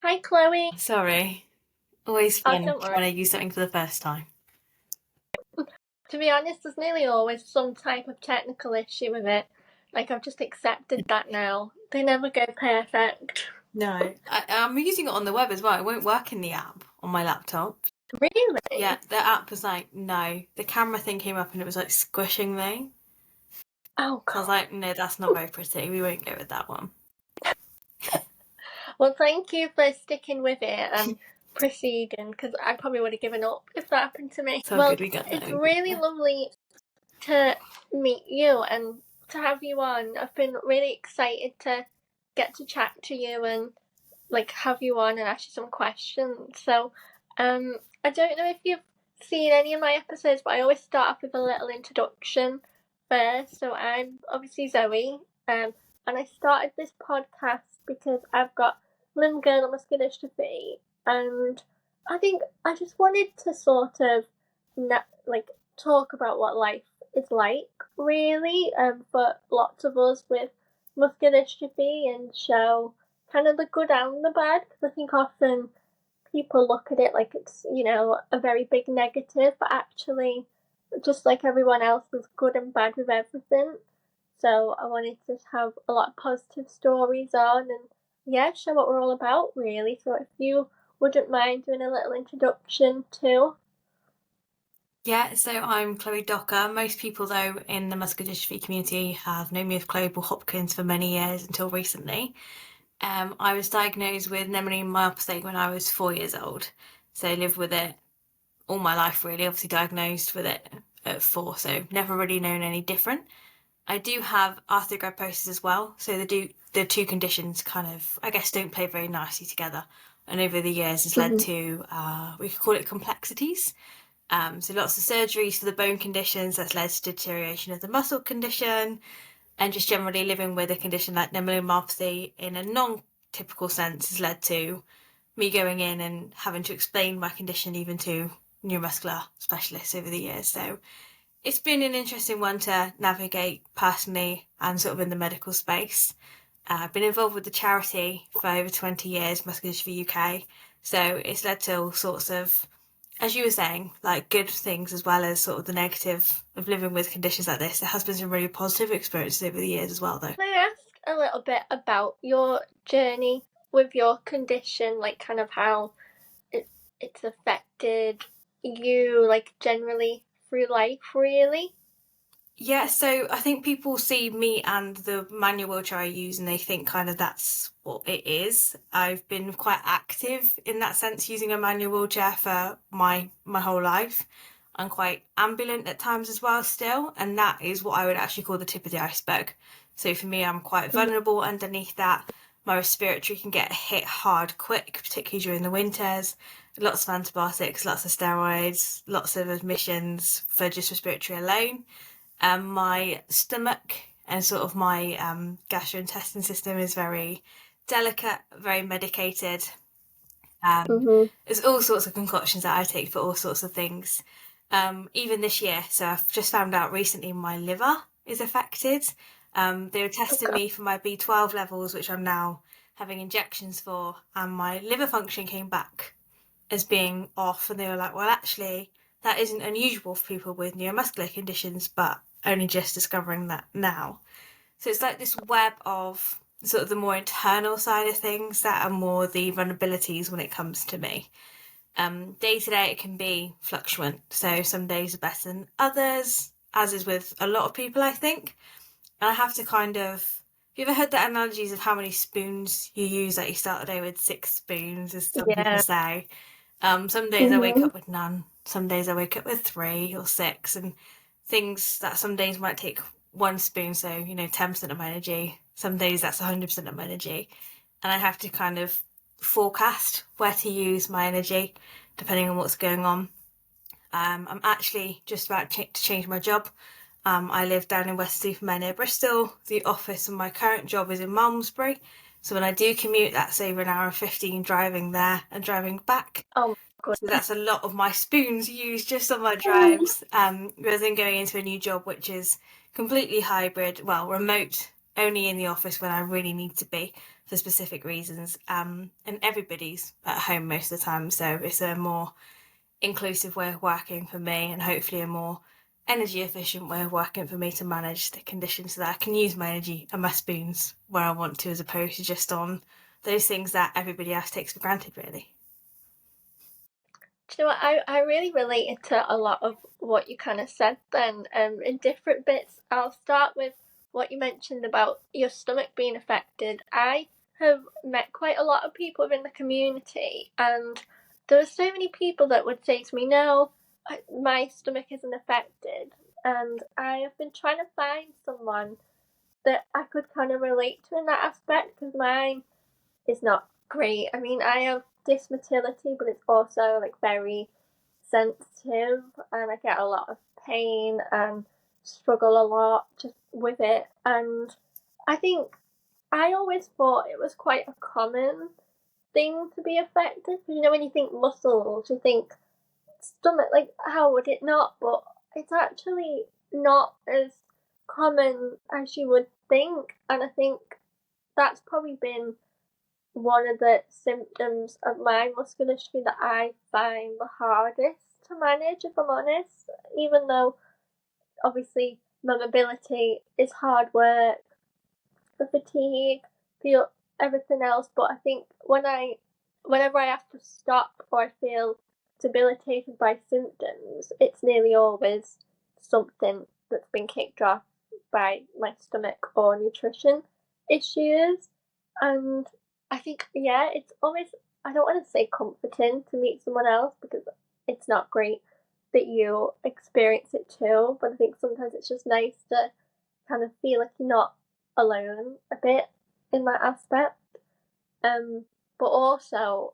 Hi, Chloe. Sorry. Always Oh, fun don't worry. trying to use something for the first time. To be honest, there's nearly always some type of technical issue with it. Like, I've just accepted that now. They never go perfect. No. I'm using it on the web as well. It won't work in the app on my laptop. Yeah, Really? the app was like, no. The camera thing came up and it was like squishing me. Oh, So I was God. like, no, that's not very pretty. We won't go with that one. Well, thank you for sticking with it and proceeding, because I probably would have given up if that happened to me. So Well, good we got it's there. really lovely to meet you and to have you on. I've been really excited to get to chat to you and like have you on and ask you some questions. So, I don't know if you've seen any of my episodes, but I always start off with a little introduction first. So I'm obviously Zoe, and I started this podcast because I've got limb-girdle muscular dystrophy, and I think I just wanted to sort of like talk about what life is like, really, for lots of us with muscular dystrophy and show kind of the good and the bad, because I think often people look at it like it's, a very big negative, but actually, just like everyone else, there's good and bad with everything. So I wanted to have a lot of positive stories on and, yeah, show what we're all about, really. So if you wouldn't mind doing a little introduction too. Yeah, so I'm Chloe Docker. Most people, though, in the muscular dystrophy community have known me as Global Hopkins for many years until recently. I was diagnosed with Nemaline myopathy when I was 4 years old. So I lived with it all my life, really. Obviously diagnosed with it at 4, so never really known any different. I do have arthrogryposis as well. So the two conditions kind of, I guess, don't play very nicely together. And over the years has led to, we could call it complexities. So lots of surgeries for the bone conditions that's led to deterioration of the muscle condition, and just generally living with a condition like Nemaline myopathy in a non-typical sense has led to me going in and having to explain my condition even to neuromuscular specialists over the years. So it's been an interesting one to navigate personally and sort of in the medical space. I've been involved with the charity for over 20 years, Muscular Dystrophy UK. So it's led to all sorts of, as you were saying, like good things as well as sort of the negative of living with conditions like this. There has been some really positive experiences over the years as well, though. Can I ask a little bit about your journey with your condition, like kind of how it's affected you, like generally through life, really? Yeah, so I think people see me and the manual wheelchair I use and they think kind of that's what it is. I've been quite active in that sense using a manual wheelchair for my whole life. I'm quite ambulant at times as well still, and that is what I would actually call the tip of the iceberg. So for me, I'm quite vulnerable underneath that. My respiratory can get hit hard quick, particularly during the winters. Lots of antibiotics, lots of steroids, lots of admissions for just respiratory alone. My stomach and sort of my gastrointestinal system is very delicate, very medicated. There's all sorts of concoctions that I take for all sorts of things. Even this year, so I've just found out recently my liver is affected. They were testing Okay. me for my B12 levels, which I'm now having injections for, and my liver function came back as being off, and they were like, well, actually, that isn't unusual for people with neuromuscular conditions, but only just discovering that now. So it's like this web of sort of the more internal side of things that are more the vulnerabilities when it comes to me. Day to day, it can be fluctuant. So some days are better than others, as is with a lot of people, I think. And I have to kind of, have you ever heard the analogies of how many spoons you use? Like you start the day with 6 spoons, as some people Yeah. say. Some days I wake up with none. Some days I wake up with 3 or 6, and things that some days might take 1 spoon, so 10% of my energy. Some days that's 100% of my energy, and I have to kind of forecast where to use my energy depending on what's going on. I'm actually just about to change my job. I live down in West-Supermare near Bristol. The office of my current job is in Malmesbury. So when I do commute, that's over an hour and 15 driving there and driving back. Oh, good. So that's a lot of my spoons used just on my drives, rather than going into a new job, which is completely hybrid, well, remote, only in the office when I really need to be. for specific reasons, and everybody's at home most of the time, so it's a more inclusive way of working for me, and hopefully a more energy efficient way of working for me to manage the conditions so that I can use my energy and my spoons where I want to, as opposed to just on those things that everybody else takes for granted, really. Do you know what? I really related to a lot of what you kind of said then, in different bits. I'll start with what you mentioned about your stomach being affected. I have met quite a lot of people within the community, and there were so many people that would say to me, no, my stomach isn't affected. And I have been trying to find someone that I could kind of relate to in that aspect, because mine is not great. I mean, I have dysmotility, but it's also like very sensitive, and I get a lot of pain and struggle a lot just with it. And I think I always thought it was quite a common thing to be affected, because you know, when you think muscles, you think stomach, like how would it not? But it's actually not as common as you would think, and I think that's probably been one of the symptoms of my muscular dystrophy that I find the hardest to manage, if I'm honest. Even though obviously my mobility is hard work, the fatigue, the everything else, but I think whenever I have to stop or I feel debilitated by symptoms, it's nearly always something that's been kicked off by my stomach or nutrition issues. And I think, yeah, it's always, I don't want to say comforting to meet someone else, because it's not great that you experience it too, but I think sometimes it's just nice to kind of feel like you're not alone a bit in that aspect. But also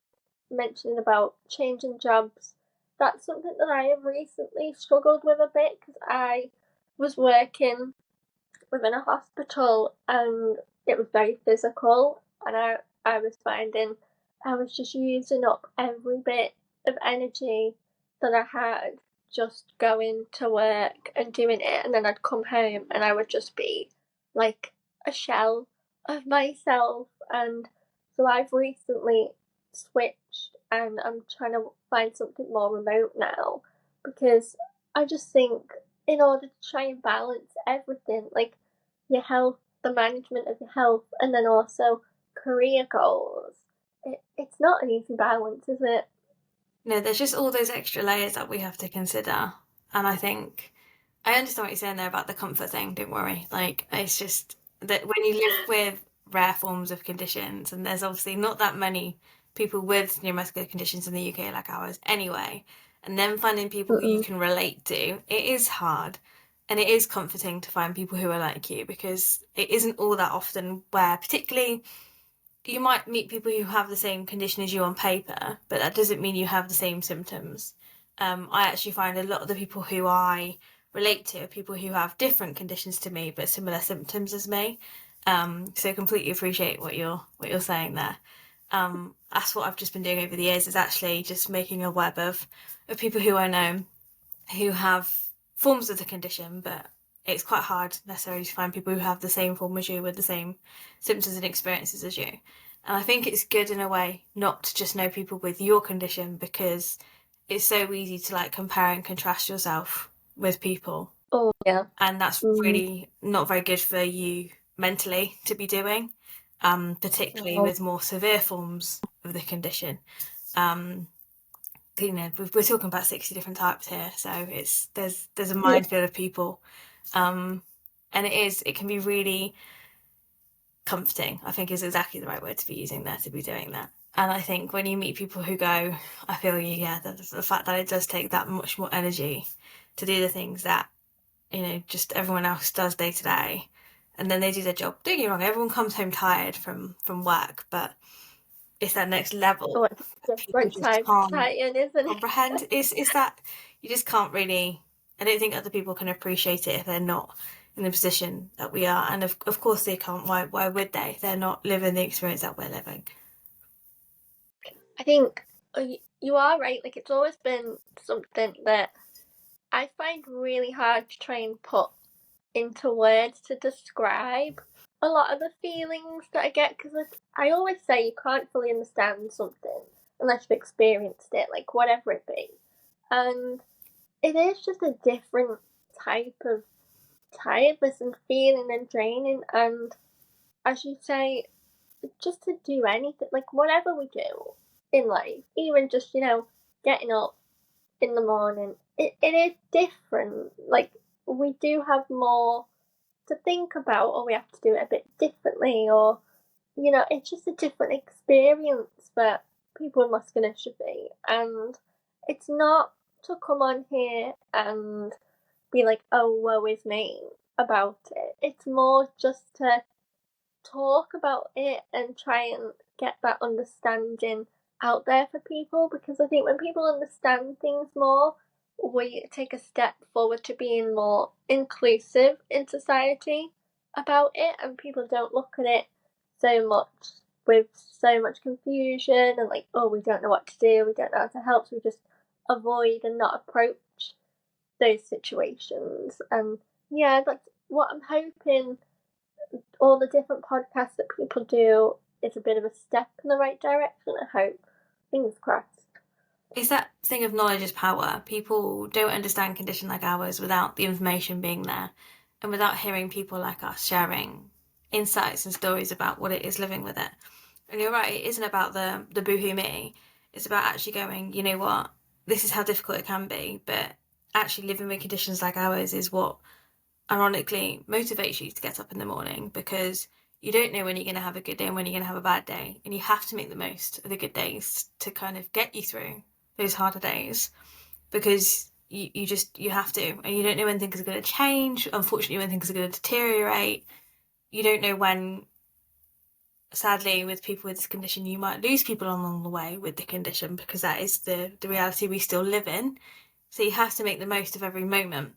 mentioning about changing jobs, that's something that I have recently struggled with a bit, because I was working within a hospital and it was very physical, and I was finding I was just using up every bit of energy that I had just going to work and doing it, and then I'd come home and I would just be like a shell of myself. And so I've recently switched and I'm trying to find something more remote now, because I just think in order to try and balance everything, like your health, the management of your health, and then also career goals, it's not an easy balance, is it? No, there's just all those extra layers that we have to consider. And I think I understand what you're saying there about the comfort thing, don't worry. Like, it's just that when you live with rare forms of conditions, and there's obviously not that many people with neuromuscular conditions in the UK like ours anyway, and then finding people who you Mm-mm. can relate to, it is hard. And it is comforting to find people who are like you, because it isn't all that often where, particularly, you might meet people who have the same condition as you on paper, but that doesn't mean you have the same symptoms. I actually find a lot of the people who I relate to are people who have different conditions to me but similar symptoms as me. So completely appreciate what you're saying there. That's what I've just been doing over the years, is actually just making a web of people who I know who have forms of the condition, but it's quite hard necessarily to find people who have the same form as you with the same symptoms and experiences as you. And I think it's good in a way not to just know people with your condition, because it's so easy to like compare and contrast yourself with people. Oh, yeah. And that's Mm. really not very good for you mentally to be doing, particularly No. with more severe forms of the condition. Um, you know, we're talking about 60 different types here, so there's a Yeah. minefield of people, and it can be really comforting, I think, is exactly the right word to be using there, to be doing that. And I think when you meet people who go, I feel you, yeah, the fact that it does take that much more energy to do the things that, you know, just everyone else does day to day, and then they do their job. Don't get me wrong, everyone comes home tired from work, but it's that next level Oh, it's that people different just type of can't titan, isn't it? comprehend. Is that you just can't really. I don't think other people can appreciate it if they're not in the position that we are, and of course they can't. Why would they? They're not living the experience that we're living. I think you are right. Like, it's always been something that I find really hard to try and put into words to describe. a lot of the feelings that I get, because like, I always say you can't fully understand something unless you've experienced it, like whatever it be. And it is just a different type of tiredness and feeling and draining. And as you say, just to do anything, like whatever we do in life, even just, getting up in the morning, it is different. Like, we do have more to think about, or we have to do it a bit differently, or, it's just a different experience for people with muscular dystrophy. And it's not to come on here and be like, oh, woe is me about it. It's more just to talk about it and try and get that understanding out there for people, because I think when people understand things more, we take a step forward to being more inclusive in society about it, and people don't look at it so much with so much confusion and like, oh, we don't know what to do, we don't know how to help, so we just avoid and not approach those situations. And yeah, that's what I'm hoping all the different podcasts that people do is a bit of a step in the right direction, I hope. Fingers crossed. It's that thing of knowledge is power. People don't understand condition like ours without the information being there and without hearing people like us sharing insights and stories about what it is living with it. And you're right, it isn't about the boohoo me. It's about actually going, you know what, this is how difficult it can be, but actually living with conditions like ours is what ironically motivates you to get up in the morning, because you don't know when you're going to have a good day and when you're going to have a bad day, and you have to make the most of the good days to kind of get you through those harder days, because you have to, and you don't know when things are going to change. Unfortunately, when things are going to deteriorate, you don't know when. Sadly, with people with this condition, you might lose people along the way with the condition, because that is the reality we still live in. So you have to make the most of every moment,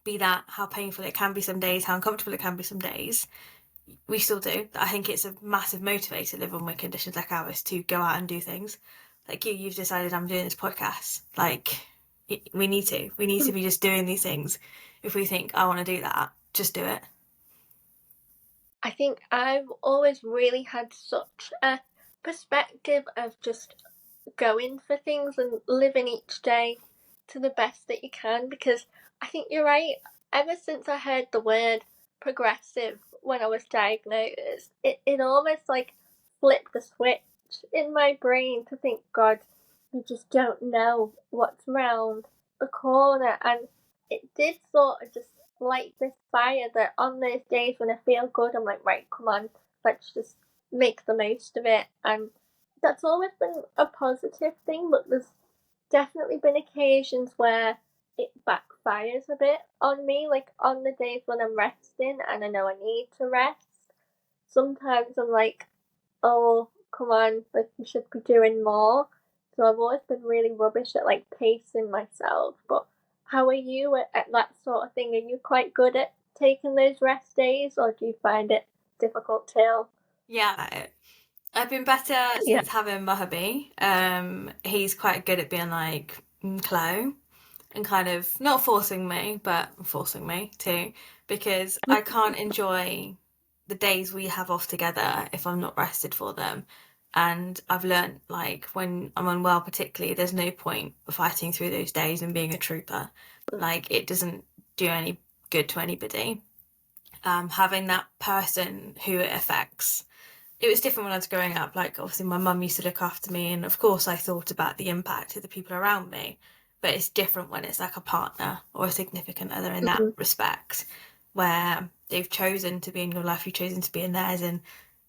be that how painful it can be some days, how uncomfortable it can be some days. We still do. I think it's a massive motivator living with conditions like ours to go out and do things. Like you've decided I'm doing this podcast. Like, we need to be just doing these things. If we think I want to do that, just do it. I think I've always really had such a perspective of just going for things and living each day to the best that you can, because I think you're right. Ever since I heard the word progressive when I was diagnosed, it almost like flipped the switch in my brain to think, God, you just don't know what's round the corner. And it did sort of just light this fire that on those days when I feel good, I'm like, right, come on, let's just make the most of it. And that's always been a positive thing, but there's definitely been occasions where it backfires a bit on me, like on the days when I'm resting and I know I need to rest. Sometimes I'm like, oh, come on, like you should be doing more. So I've always been really rubbish at like pacing myself. But how are you at that sort of thing? Are you quite good at taking those rest days, or do you find it difficult too? Yeah, I've been better Yeah. since having my hubby. He's quite good at being like, Chloe, and kind of not forcing me, but forcing me too, because I can't enjoy the days we have off together if I'm not rested for them. And I've learnt, like, when I'm unwell, particularly, there's no point fighting through those days and being a trooper. Like, it doesn't do any good to anybody. Having that person who it affects, it was different when I was growing up. Like, obviously my mum used to look after me, and of course I thought about the impact of the people around me, but it's different when it's like a partner or a significant other in that respect, where they've chosen to be in your life, you've chosen to be in theirs, and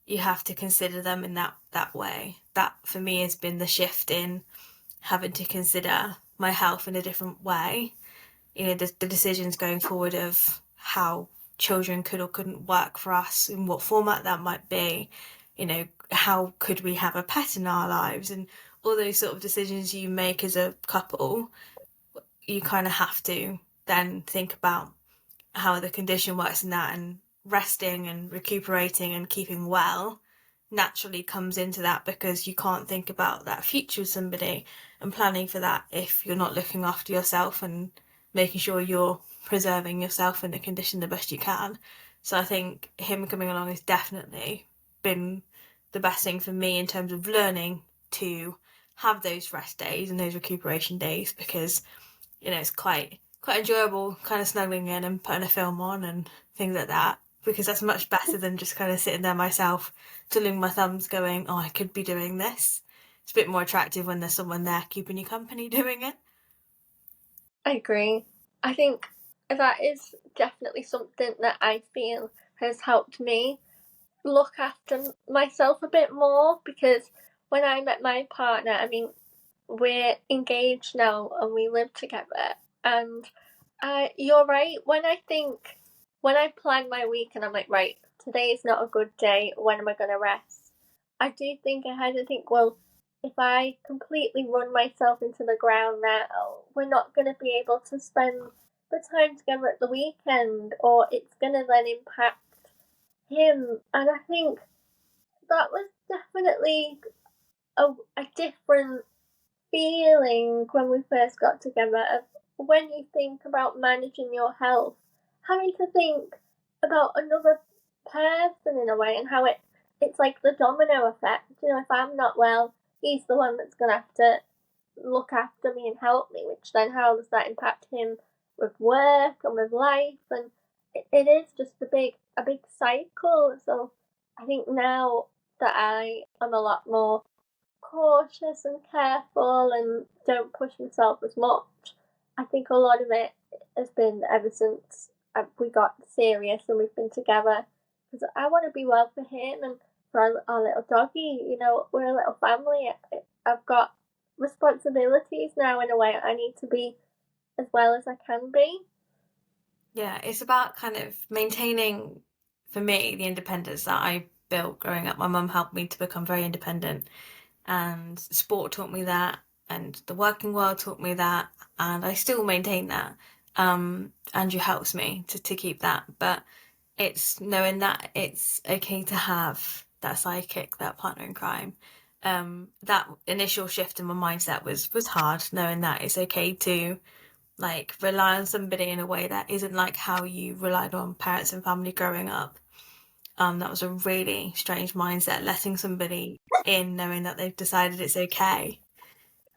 you have to consider them in that way. That for me has been the shift in having to consider my health in a different way. The decisions going forward of how children could or couldn't work for us, in what format that might be, how could we have a pet in our lives, and all those sort of decisions you make as a couple, you kind of have to then think about how the condition works in that, and resting and recuperating and keeping well naturally comes into that, because you can't think about that future with somebody and planning for that if you're not looking after yourself and making sure you're preserving yourself in the condition the best you can. So I think him coming along has definitely been the best thing for me in terms of learning to have those rest days and those recuperation days, because it's quite enjoyable kind of snuggling in and putting a film on and things like that, because that's much better than just kind of sitting there myself twiddling my thumbs going, oh, I could be doing this. It's a bit more attractive when there's someone there keeping you company doing it. I agree. I think that is definitely something that I feel has helped me look after myself a bit more, because when I met my partner, I mean, we're engaged now and we live together, and you're right. When I plan my week and I'm like, right, today is not a good day, when am I going to rest? I do think ahead and think, well, if I completely run myself into the ground now, we're not going to be able to spend the time together at the weekend, or it's going to then impact him. And I think that was definitely a different feeling when we first got together, of when you think about managing your health, having to think about another person in a way, and how it's like the domino effect. If I'm not well, he's the one that's gonna have to look after me and help me, which then how does that impact him with work and with life? And it is just a big cycle. So I think now that I am a lot more cautious and careful and don't push myself as much, I think a lot of it has been ever since we got serious and we've been together, because I want to be well for him and for our little doggy. We're a little family. I've got responsibilities now in a way. I need to be as well as I can be. Yeah, it's about kind of maintaining, for me, the independence that I built growing up. My mum helped me to become very independent, and sport taught me that, and the working world taught me that, and I still maintain that. Andrew helps me to keep that, but it's knowing that it's okay to have that sidekick, that partner in crime. That initial shift in my mindset was hard, knowing that it's okay to like rely on somebody in a way that isn't like how you relied on parents and family growing up. That was a really strange mindset, letting somebody in knowing that they've decided it's okay,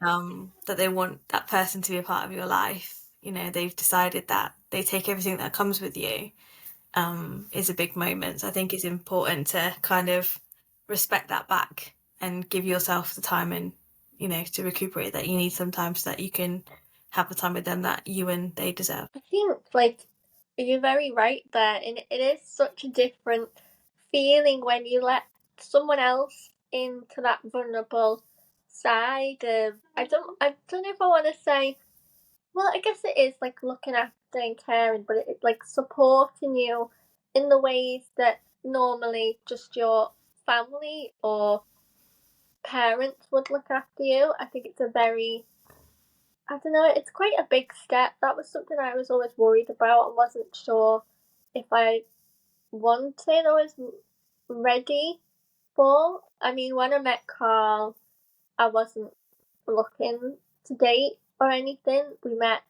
that they want that person to be a part of your life. They've decided that they take everything that comes with you, is a big moment. So I think it's important to kind of respect that back and give yourself the time and, to recuperate that you need sometimes, so that you can have the time with them that you and they deserve. I think, you're very right there, and it is such a different feeling when you let someone else into that vulnerable side of, I don't know if I want to say, well, I guess it is like looking after and caring, but it's like supporting you in the ways that normally just your family or parents would look after you. I think it's a very, I don't know, it's quite a big step. That was something I was always worried about and wasn't sure if I wanted or was ready for. I mean, when I met Carl, I wasn't looking to date or anything. We met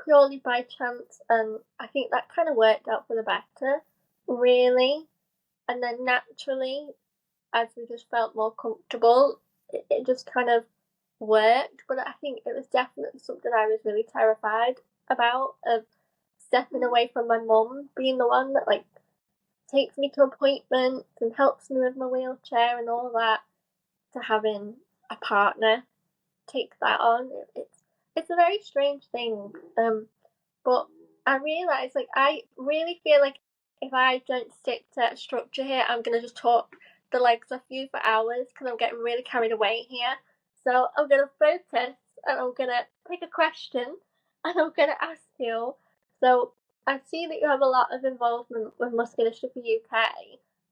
purely by chance, and I think that kind of worked out for the better, really. And then naturally, as we just felt more comfortable, it just kind of worked. But I think it was definitely something I was really terrified about, of stepping away from my mum being the one that takes me to appointments and helps me with my wheelchair and all that, to having a partner take that on. It's a very strange thing. But I realise, I really feel like if I don't stick to a structure here, I'm gonna just talk the legs off you for hours, because I'm getting really carried away here. So I'm gonna focus, and I'm gonna pick a question and I'm gonna ask you. So I see that you have a lot of involvement with Muscular Dystrophy UK,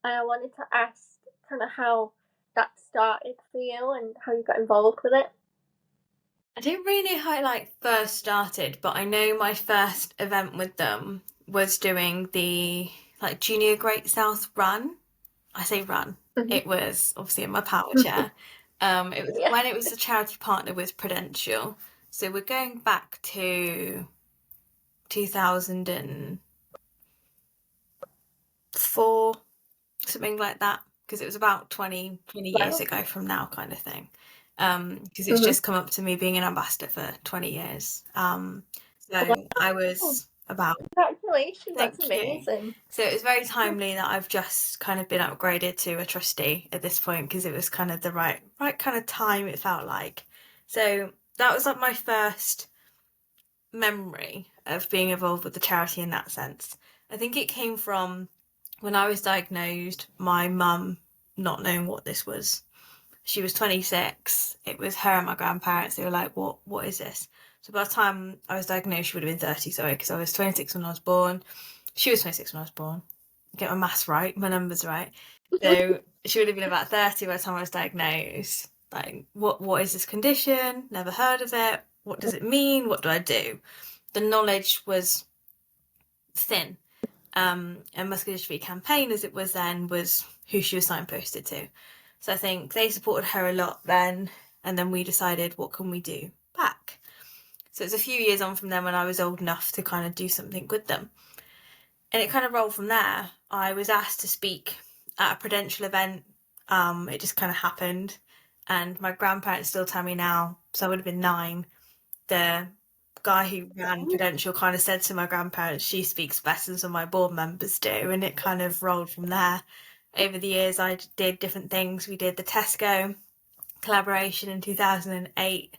and I wanted to ask kind of how that started for you and how you got involved with it. I don't really know how it first started, but I know my first event with them was doing the Junior Great South run. I say run. Mm-hmm. It was obviously in my power chair. It was Yeah. when it was a charity partner with Prudential. So we're going back to 2000 and 4, something like that, because it was about 20 years Wow. ago from now, kind of thing. Because it's just come up to me being an ambassador for 20 years. So I was about, Congratulations, that's thank you. amazing. So it was very timely that I've just kind of been upgraded to a trustee at this point, because it was kind of the right kind of time, it felt like. So that was like my first memory of being involved with the charity in that sense. I think it came from when I was diagnosed, my mum not knowing what this was. She was 26. It was her and my grandparents. They were like, what is this? So by the time I was diagnosed, she would have been 30, sorry, because I was 26 when I was born. She was 26 when I was born. Get my maths right, my numbers right. So she would have been about 30 by the time I was diagnosed. Like, what is this condition? Never heard of it. What does it mean? What do I do? The knowledge was thin. And Muscular Dystrophy Campaign, as it was then, was who she was signposted to. So I think they supported her a lot then, and then we decided, what can we do back? So it's a few years on from then when I was old enough to kind of do something with them. And it kind of rolled from there. I was asked to speak at a Prudential event. It just kind of happened. And my grandparents still tell me now, so I would have been 9, the guy who ran Prudential kind of said to my grandparents, she speaks better than some of my board members do, and it kind of rolled from there. Over the years, I did different things. We did the Tesco collaboration in 2008,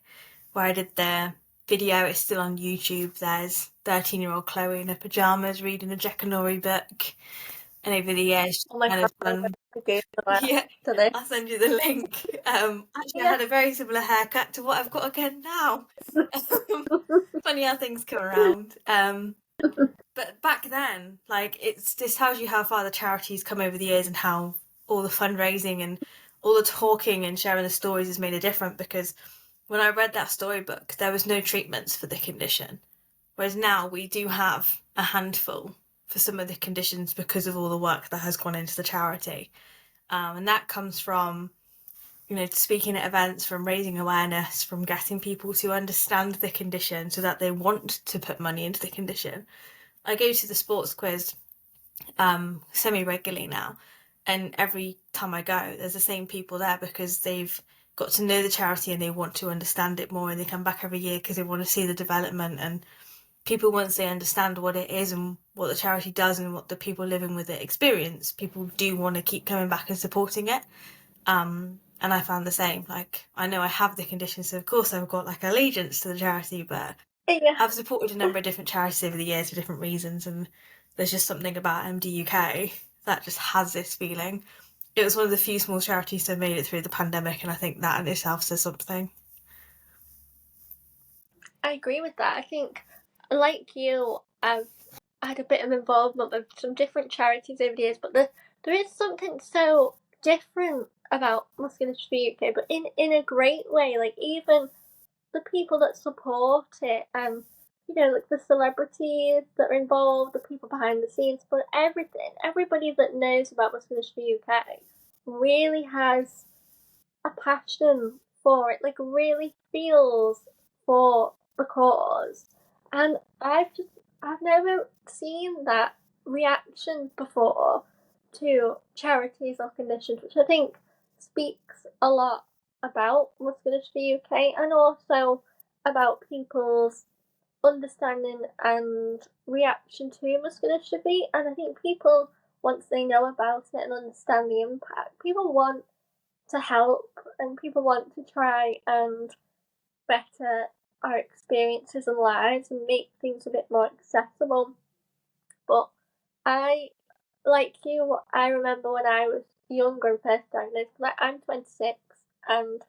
where I did the video. It's still on YouTube. There's 13-year-old Chloe in her pajamas reading a Jackanory book. And over the years, Oh my kind god, of done. Yeah, to this. I'll send you the link. Actually, I had a very similar haircut to what I've got again now. Funny how things come around. But back then, like, this tells you how far the charity's come over the years, and how all the fundraising and all the talking and sharing the stories has made a difference. Because when I read that storybook, there was no treatments for the condition, whereas now we do have a handful for some of the conditions because of all the work that has gone into the charity. And that comes from, speaking at events, from raising awareness, from getting people to understand the condition so that they want to put money into the condition. I go to the sports quiz semi-regularly now, and every time I go, there's the same people there because they've got to know the charity and they want to understand it more, and they come back every year because they want to see the development. And people, once they understand what it is and what the charity does and what the people living with it experience, people do want to keep coming back and supporting it. And I found the same. Like, I know I have the condition, so of course I've got like allegiance to the charity, but I've supported a number of different charities over the years for different reasons, and there's just something about MDUK that just has this feeling. It was one of the few small charities that made it through the pandemic, and I think that in itself says something. I agree with that. I think, like you, I've had a bit of involvement with some different charities over the years, but there is something so different about Muscular Dystrophy UK, but in a great way. Like, even the people that support it, and like the celebrities that are involved, the people behind the scenes, but everybody that knows about Muscular Dystrophy UK really has a passion for it, like really feels for the cause. And I've never seen that reaction before to charities or conditions, which I think speaks a lot about Muscular Dystrophy UK, and also about people's understanding and reaction to muscular dystrophy. And I think people, once they know about it and understand the impact, people want to help, and people want to try and better our experiences and lives and make things a bit more accessible. But I, like you, I remember when I was younger and first diagnosed, like I'm 26, and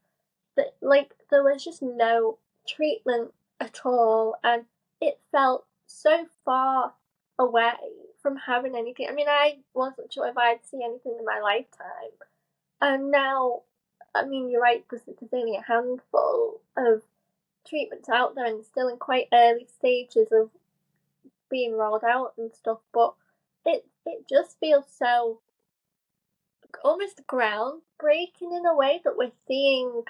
there was just no treatment at all, and it felt so far away from having anything. I mean, I wasn't sure if I'd see anything in my lifetime, and now, I mean, you're right, because there's only a handful of treatments out there and still in quite early stages of being rolled out and stuff, but it just feels so almost groundbreaking in a way that we're seeing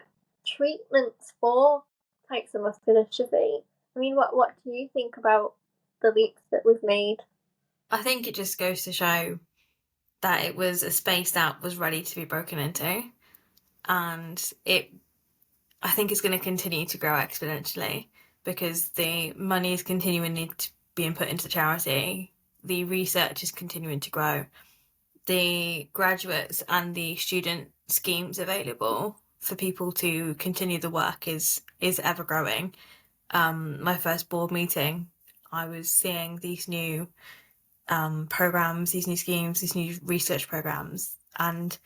treatments for types of muscular dystrophy. I mean, what do you think about the leaps that we've made? I think it just goes to show that it was a space that was ready to be broken into, and I think it's going to continue to grow exponentially because the money is continuing to being put into the charity, the research is continuing to grow, the graduates and the student schemes available for people to continue the work is ever growing. My first board meeting, I was seeing these new programs, these new schemes, these new research programs, and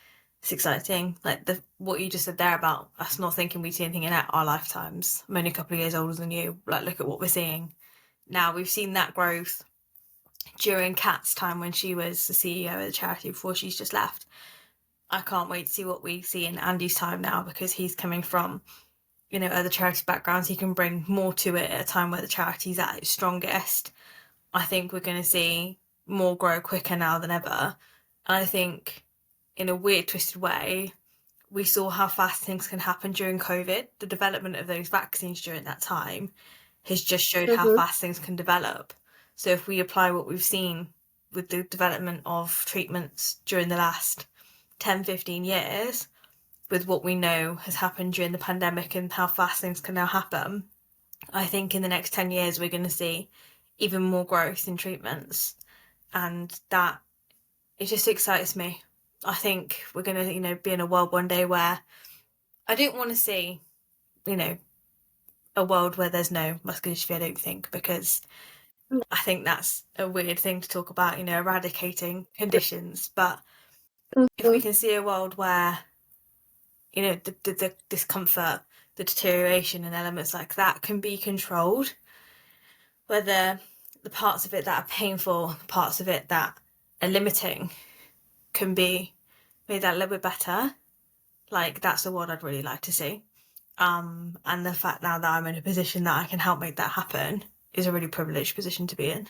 it's exciting. Like what you just said there about us not thinking we'd see anything in our lifetimes. I'm only a couple of years older than you. Like, look at what we're seeing now. We've seen that growth during Kat's time when she was the CEO of the charity before she's just left. I can't wait to see what we see in Andy's time now, because he's coming from, other charity backgrounds. He can bring more to it at a time where the charity's at its strongest. I think we're going to see more grow quicker now than ever. And I think, in a weird, twisted way, we saw how fast things can happen during COVID. The development of those vaccines during that time has just showed how fast things can develop. So if we apply what we've seen with the development of treatments during the last 10, 15 years, with what we know has happened during the pandemic and how fast things can now happen, I think in the next 10 years we're going to see even more growth in treatments, and that it just excites me. I think we're going to, be in a world one day where I don't want to see, a world where there's no muscular dystrophy, I don't think, because I think that's a weird thing to talk about, eradicating conditions. But if we can see a world where, the discomfort, the deterioration and elements like that can be controlled, whether the parts of it that are painful, the parts of it that are limiting can be made that a little bit better, like that's the world I'd really like to see. And the fact now that I'm in a position that I can help make that happen is a really privileged position to be in.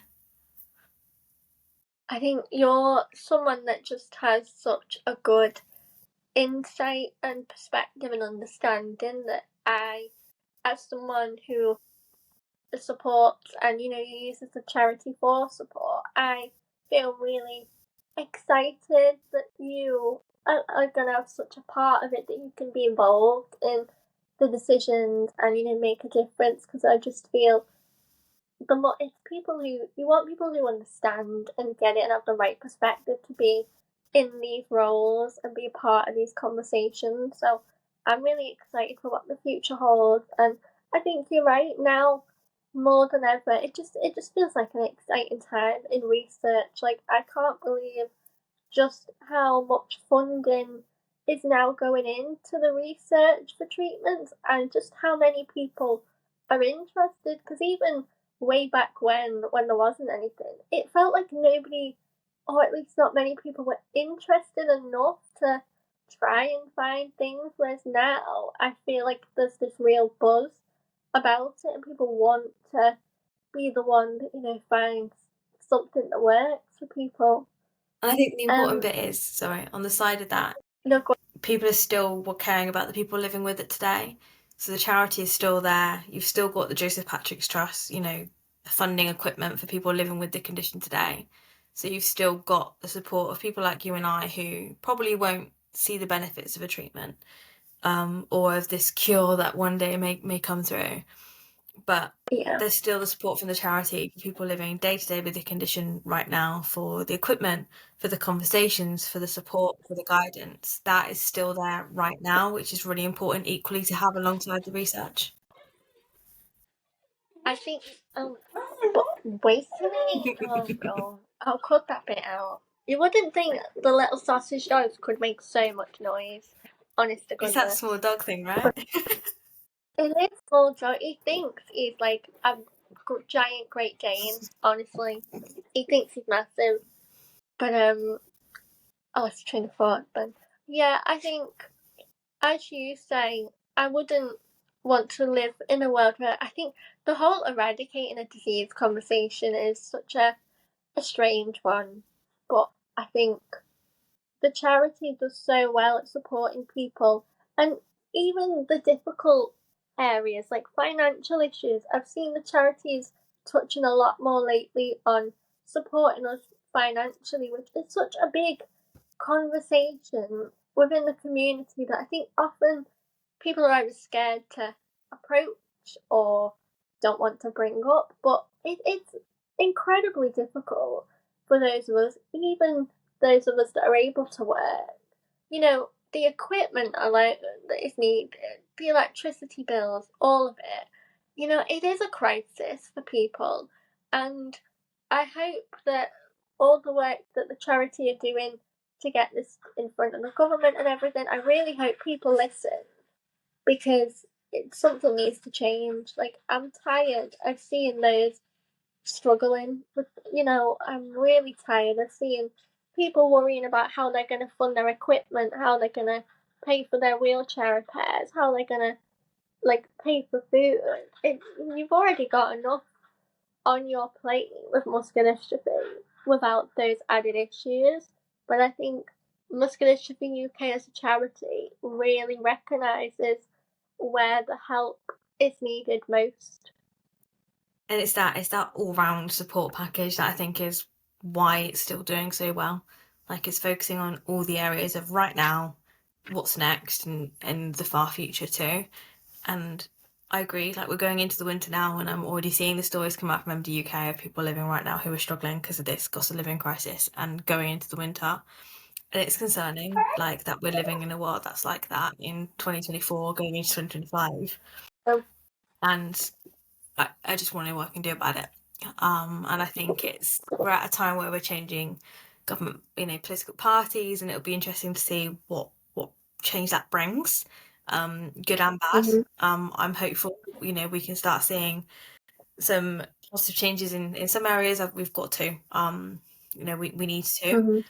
I think you're someone that just has such a good insight and perspective and understanding that I, as someone who supports and uses the charity for support, I feel really excited that you are going to have such a part of it, that you can be involved in the decisions and make a difference, because I just feel it's people who you want, people who understand and get it and have the right perspective to be in these roles and be a part of these conversations. So I'm really excited for what the future holds, and I think you're right. Now more than ever, it just feels like an exciting time in research. Like, I can't believe just how much funding is now going into the research for treatments, and just how many people are interested. Because even way back when there wasn't anything, it felt like nobody, or at least not many people, were interested enough to try and find things. Whereas now I feel like there's this real buzz about it, and people want to be the one that finds something that works for people. And I think the important bit is, sorry, on the side of that, people are still caring about the people living with it today. So the charity is still there. You've still got the Joseph Patrick's Trust, funding equipment for people living with the condition today. So you've still got the support of people like you and I, who probably won't see the benefits of a treatment, or of this cure that one day may come through. But there's still the support from the charity for people living day to day with the condition right now, for the equipment, for the conversations, for the support, for the guidance. That is still there right now, which is really important equally to have alongside the research. I think, wait a minute. Oh god, I'll cut that bit out. You wouldn't think the little sausage dogs could make so much noise. Honest to It's that goodness. small dog thing, right? It is small dog. He thinks he's like a giant Great Dane. Honestly, he thinks he's massive. But I was trying to thought. But yeah, I think, as you say, I wouldn't want to live in a world where, I think the whole eradicating a disease conversation is such a strange one. But I think the charity does so well at supporting people, and even the difficult areas like financial issues. I've seen the charities touching a lot more lately on supporting us financially, which is such a big conversation within the community that I think often people are either scared to approach or don't want to bring up, but it's incredibly difficult for those of us, even those of us that are able to work. You know, the equipment alone that is needed, the electricity bills, all of it. You know, it is a crisis for people, and I hope that all the work that the charity are doing to get this in front of the government and everything, I really hope people listen because something needs to change. Like, I'm tired of seeing those struggling with, I'm really tired of seeing people worrying about how they're going to fund their equipment, how they're going to pay for their wheelchair repairs, how they're going to like pay for food. You've already got enough on your plate with muscular dystrophy without those added issues. But I think Muscular Dystrophy UK as a charity really recognises where the help is needed most. And it's that all-round support package that I think is why it's still doing so well. Like, it's focusing on all the areas of right now, what's next, and the far future too. And I agree, like, we're going into the winter now, and I'm already seeing the stories come out from MDUK of people living right now who are struggling because of this cost of living crisis and going into the winter. And it's concerning, like, that we're living in a world that's like that in 2024, going into 2025. So, And I just want to know what I can do about it. And I think we're at a time where we're changing government, political parties, and it'll be interesting to see what change that brings, good and bad. I'm hopeful, we can start seeing some positive changes in some areas. We've got to, we need to.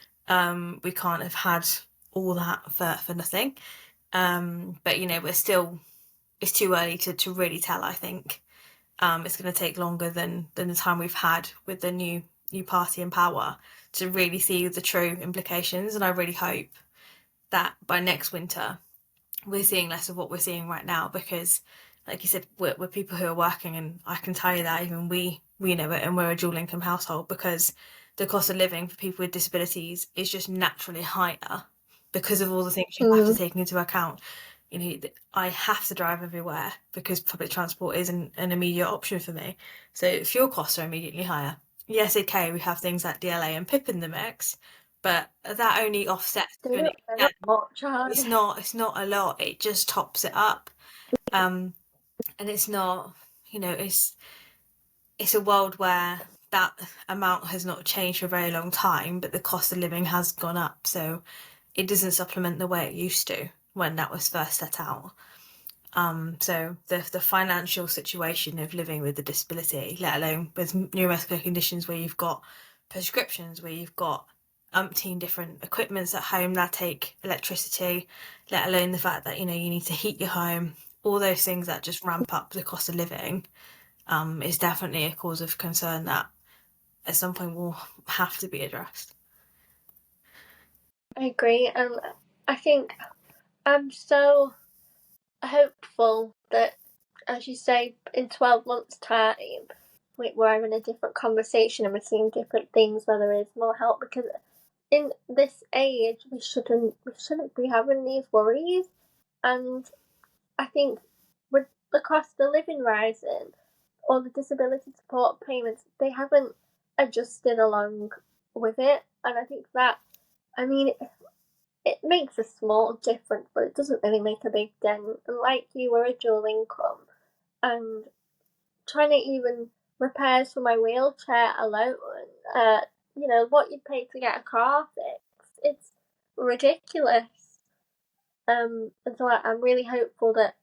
We can't have had all that for nothing. But it's too early to really tell, I think. It's going to take longer than the time we've had with the new party in power to really see the true implications. And I really hope that by next winter we're seeing less of what we're seeing right now, because, like you said, we're people who are working, and I can tell you that even we know it, and we're a dual income household, because the cost of living for people with disabilities is just naturally higher because of all the things you have to take into account. I have to drive everywhere because public transport isn't an immediate option for me. So fuel costs are immediately higher. Yes, okay, we have things like DLA and PIP in the mix, but that only offsets to an extent. It's not a lot. It just tops it up. And it's not, it's a world where that amount has not changed for a very long time, but the cost of living has gone up. So it doesn't supplement the way it used to when that was first set out. So the financial situation of living with a disability, let alone with neuromuscular conditions where you've got prescriptions, where you've got umpteen different equipments at home that take electricity, let alone the fact that, you need to heat your home, all those things that just ramp up the cost of living, is definitely a cause of concern that at some point will have to be addressed. I agree, and I think I'm so hopeful that, as you say, in 12 months' time, we're having a different conversation and we're seeing different things where there is more help, because in this age we shouldn't be having these worries. And I think with the cost of living rising or the disability support payments, they haven't adjusted along with it. And I think that, it makes a small difference, but it doesn't really make a big dent. And like you, we're a dual income, and trying to even repairs for my wheelchair alone, what you pay to get a car fixed, it's ridiculous. And so I'm really hopeful that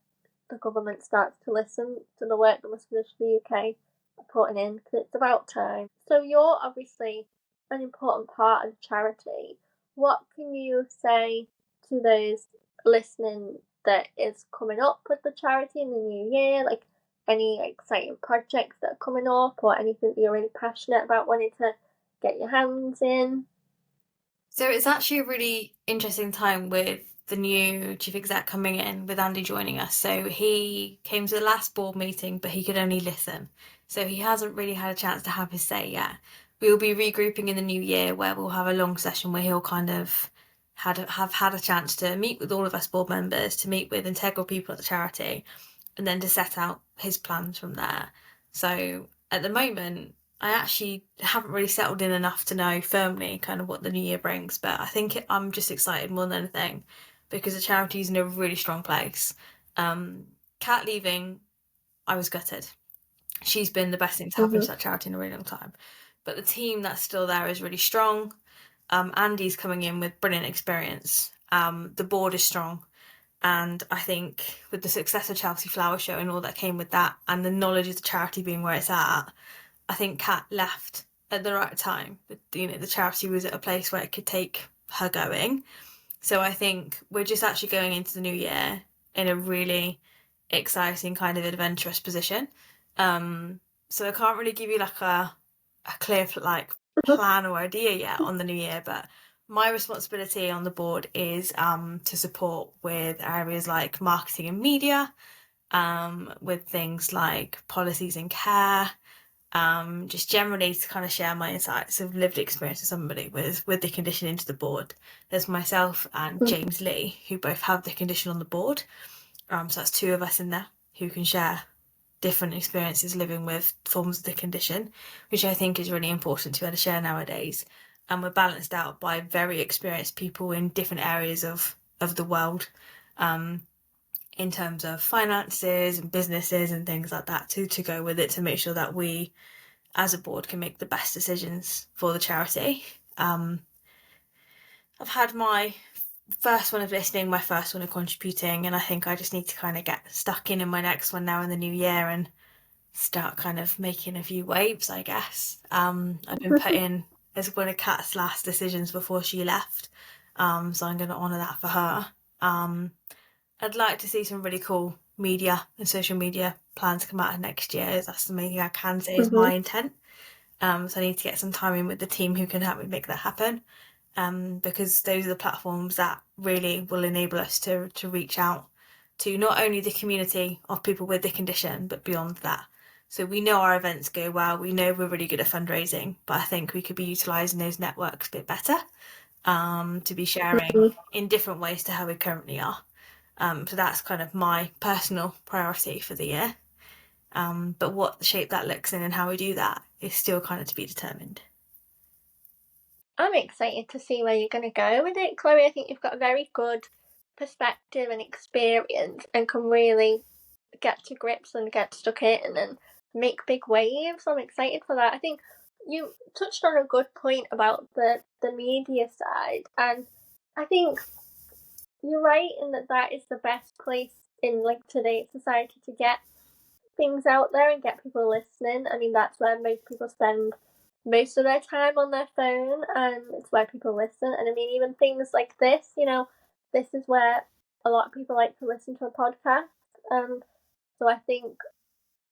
the government starts to listen to the work that Muscular Dystrophy UK are putting in, because it's about time. So you're obviously an important part of the charity. What can you say to those listening that is coming up with the charity in the new year? Like, any exciting projects that are coming up, or anything that you're really passionate about wanting to get your hands in? So it's actually a really interesting time with the new chief exec coming in, with Andy joining us. So he came to the last board meeting, but he could only listen. So he hasn't really had a chance to have his say yet. We will be regrouping in the new year, where we'll have a long session where he'll kind of have had a chance to meet with all of us board members, to meet with integral people at the charity, and then to set out his plans from there. So at the moment, I actually haven't really settled in enough to know firmly kind of what the new year brings, but I think I'm just excited more than anything because the charity's in a really strong place. Kat leaving, I was gutted. She's been the best thing to happen to that charity in a really long time. But the team that's still there is really strong. Andy's coming in with brilliant experience. The board is strong. And I think with the success of Chelsea Flower Show and all that came with that, and the knowledge of the charity being where it's at, I think Kat left at the right time. The charity was at a place where it could take her going. So I think we're just actually going into the new year in a really exciting kind of adventurous position. So I can't really give you like a clear plan or idea yet on the new year, but my responsibility on the board is to support with areas like marketing and media, with things like policies and care, just generally to kind of share my insights of lived experience of somebody with the condition into the board. There's myself and James Lee, who both have the condition on the board. So that's two of us in there who can share different experiences living with forms of the condition, which I think is really important to be able to share nowadays. And we're balanced out by very experienced people in different areas of the world, in terms of finances and businesses and things like that to go with it, to make sure that we as a board can make the best decisions for the charity. I've had my first one of listening, my first one of contributing, and I think I just need to kind of get stuck in my next one now in the new year and start kind of making a few waves, I guess. I've been put in as one of Kat's last decisions before she left, so I'm going to honour that for her. I'd like to see some really cool media and social media plans come out of next year. That's the main thing I can say is my intent. So I need to get some time in with the team who can help me make that happen, because those are the platforms that really will enable us to reach out to not only the community of people with the condition, but beyond that. So we know our events go well, we know we're really good at fundraising, but I think we could be utilising those networks a bit better, to be sharing in different ways to how we currently are. So that's kind of my personal priority for the year. But what shape that looks in and how we do that is still kind of to be determined. I'm excited to see where you're going to go with it, Chloe. I think you've got a very good perspective and experience and can really get to grips and get stuck in and make big waves. I'm excited for that. I think you touched on a good point about the media side, and I think you're right in that is the best place in like today's society to get things out there and get people listening. I mean, that's where most people spend most of their time on their phone, and it's where people listen. And I mean, even things like this, this is where a lot of people like to listen to a podcast. So I think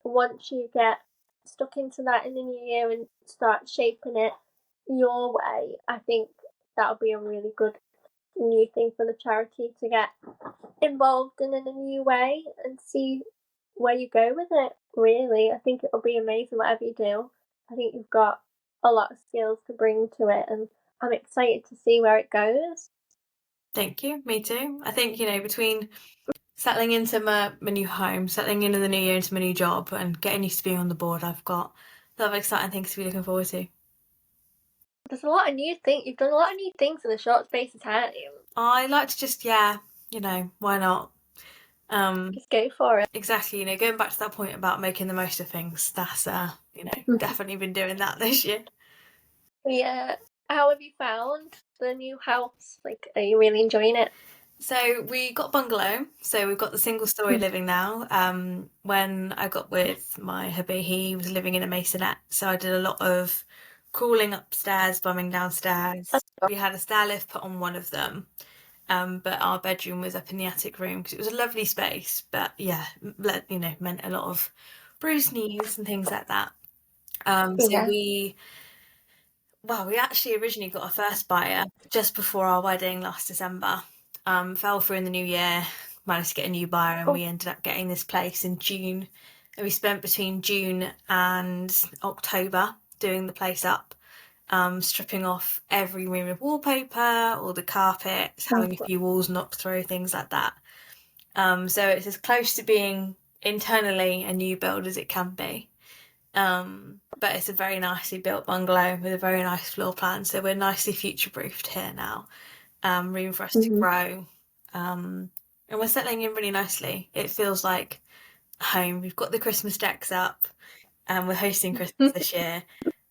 once you get stuck into that in the new year and start shaping it your way, I think that'll be a really good new thing for the charity to get involved in a new way and see where you go with it. Really, I think it'll be amazing whatever you do. I think you've got a lot of skills to bring to it, and I'm excited to see where it goes. Thank you. Me too. I think, between settling into my new home, settling into the new year, into my new job, and getting used to being on the board, I've got a lot of exciting things to be looking forward to. There's a lot of new things. You've done a lot of new things in a short space of time. I like to just, why not? Just go for it. Exactly, going back to that point about making the most of things, that's, definitely been doing that this year. Yeah. How have you found the new house? Like, are you really enjoying it? So we got bungalow, so we've got the single story living now. When I got with my hubby, he was living in a masonette, so I did a lot of crawling upstairs, bumming downstairs. We had a stair lift put on one of them, but our bedroom was up in the attic room because it was a lovely space, but yeah, meant a lot of bruised knees and things like that. So we actually originally got our first buyer just before our wedding last December. Fell through in the new year, managed to get a new buyer, and we ended up getting this place in June. And we spent between June and October doing the place up. stripping off every room of wallpaper, all the carpets, having a few walls knocked through, things like that. So it's as close to being internally a new build as it can be. But it's a very nicely built bungalow with a very nice floor plan, so we're nicely future-proofed here now. Room for us to grow. And we're settling in really nicely. It feels like home. We've got the Christmas decks up, and we're hosting Christmas this year.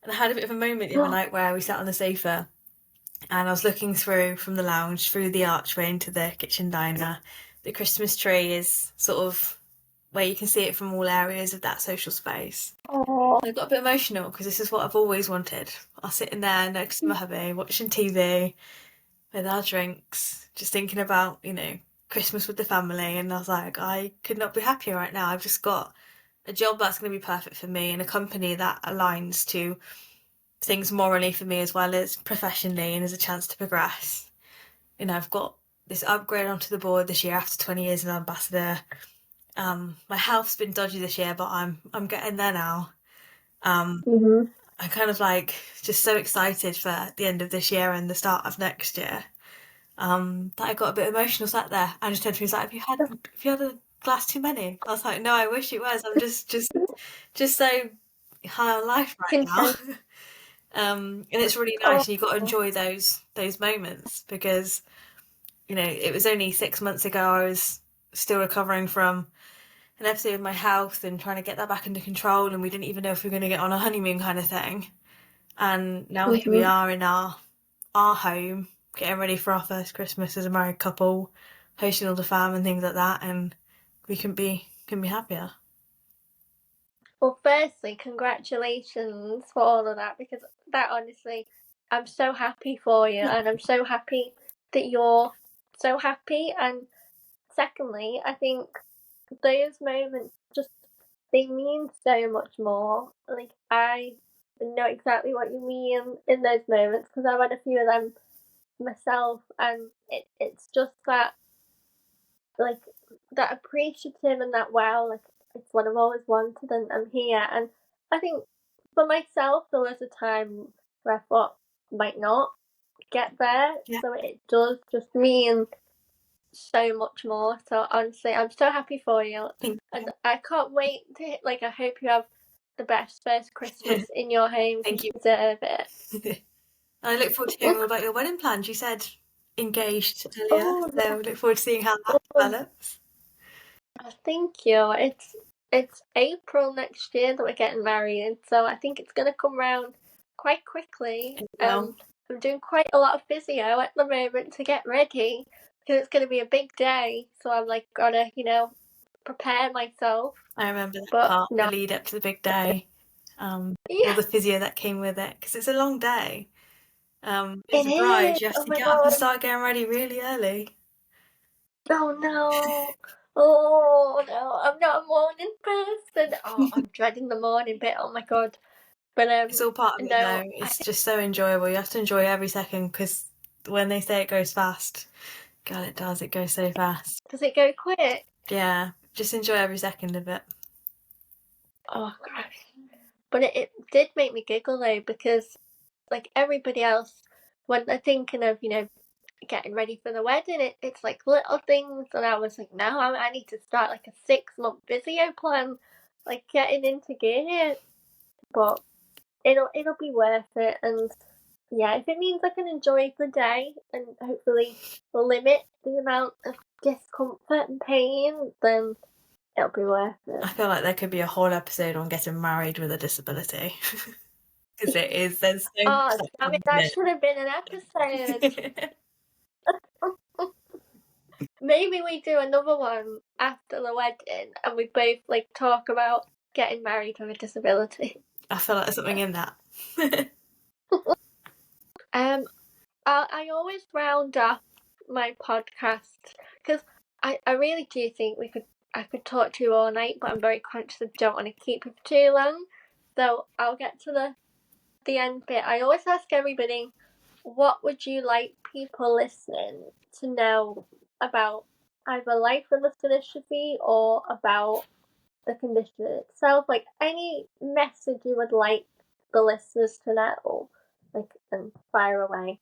And I had a bit of a moment the other night where we sat on the sofa and I was looking through from the lounge, through the archway into the kitchen diner. The Christmas tree is sort of where you can see it from all areas of that social space. Oh. I got a bit emotional because this is what I've always wanted. I was sitting there next to my hubby, watching TV with our drinks, just thinking about, Christmas with the family. And I was like, I could not be happier right now. I've just got a job that's going to be perfect for me and a company that aligns to things morally for me as well as professionally and as a chance to progress. I've got this upgrade onto the board this year after 20 years as an ambassador. My health's been dodgy this year, but I'm getting there now. I'm kind of like just so excited for the end of this year and the start of next year. That I got a bit emotional sat there. And just turned to me, like, have you had a glass too many? I was like, no, I wish it was. I'm just so high on life right now. And it's really nice, and you've got to enjoy those moments because, it was only 6 months ago I was still recovering from an episode of my health and trying to get that back under control, and we didn't even know if we were going to get on a honeymoon kind of thing. And now here we are in our home, getting ready for our first Christmas as a married couple, hosting all the fam and things like that, and we couldn't be happier. Well, firstly, congratulations for all of that, because that, honestly, I'm so happy for you, and I'm so happy that you're so happy. And secondly, I think those moments they mean so much more. Like, I know exactly what you mean in those moments because I've had a few of them myself, and it's just that, like, that appreciative and that wow, like, it's what I've always wanted, and I'm here. And I think for myself, there was a time where I thought I might not get there, so it does just mean so much more. So honestly, I'm so happy for you, and I can't wait to, like, I hope you have the best first Christmas in your home. Thank you. Deserve it. I look forward to hearing all about your wedding plans. You said engaged earlier, so we look forward to seeing how that develops. Thank you. It's April next year that we're getting married, so I think it's gonna come round quite quickly. I'm doing quite a lot of physio at the moment to get ready because it's gonna be a big day. So I'm like gotta, prepare myself. I remember that part, the lead up to the big day, all the physio that came with it, because it's a long day. As a bride, you have to get up and start getting ready really early. Oh no. Oh no, I'm not a morning person. Oh, I'm dreading the morning bit. Oh my god. But it's all part of it though. It's just so enjoyable. You have to enjoy every second because when they say it goes fast, God, it does. It goes so fast. Does it go quick? Yeah, just enjoy every second of it. Oh gosh. But it did make me giggle though, because like everybody else, when they're thinking of, getting ready for the wedding, it's like little things, and I was like, no, I need to start like a 6-month physio plan, like getting into gear. But it'll be worth it, and yeah, if it means I can enjoy the day and hopefully limit the amount of discomfort and pain, then it'll be worth it. I feel like there could be a whole episode on getting married with a disability. Because it is, there's so much that should have been an episode. Maybe we do another one after the wedding and we both like talk about getting married with a disability. I feel like there's something in that. I always round up my podcast because I really do think I could talk to you all night, but I'm very conscious I don't want to keep you for too long. So I'll get to the end bit. I always ask everybody, what would you like people listening to know about either life with muscular dystrophy or about the condition itself? Like any message you would like the listeners to know. like, and fire away.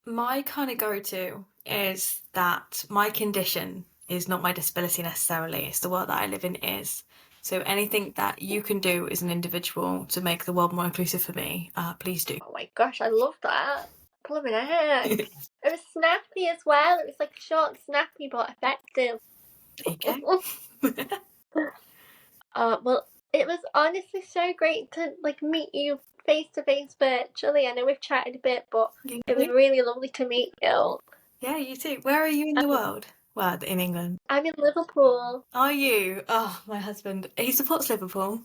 My kind of go-to is that my condition is not my disability necessarily, it's the world that I live in is. So anything that you can do as an individual to make the world more inclusive for me, please do. Oh my gosh, I love that. Blooming heck. It was snappy as well. It was like short, snappy, but effective. There you go. Well, it was honestly so great to like meet you face to face virtually. I know we've chatted a bit, but it was really lovely to meet you. Yeah, you too. Where are you in the world? Well, in England. I'm in Liverpool. Are you? Oh, my husband, he supports Liverpool.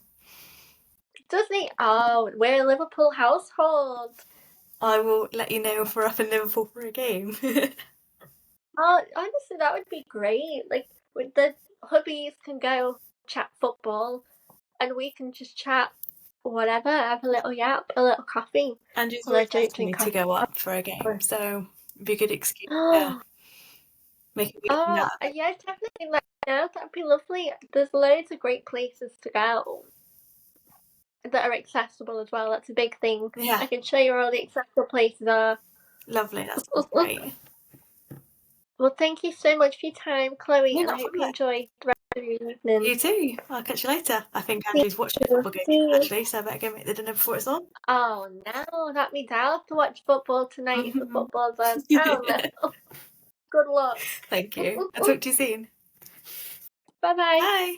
Does he? Oh, we're a Liverpool household. I will let you know if we're up in Liverpool for a game. Oh, honestly, that would be great. Like, with the hubbies can go chat football, and we can just chat whatever, have a little yap, a little coffee. Andrew's Although I always don't asking me drink to coffee. go up for a game, so it'd be a good excuse to make a weekend out of it. Yeah, definitely let me know. That'd be lovely. There's loads of great places to go that are accessible as well. That's a big thing. Yeah. I can show you where all the accessible places are. Lovely, that sounds great. Well, thank you so much for your time, Chloe, No, and I not hope from you it. enjoy the rest of your evening. You too. I'll catch you later. I think Andrew's watching the football game actually, so I better go make the dinner before it's on. Oh no, that means I'll have to watch football tonight if the football's on. Oh no. Good luck. Thank you. I'll talk to you soon. Bye-bye. Bye.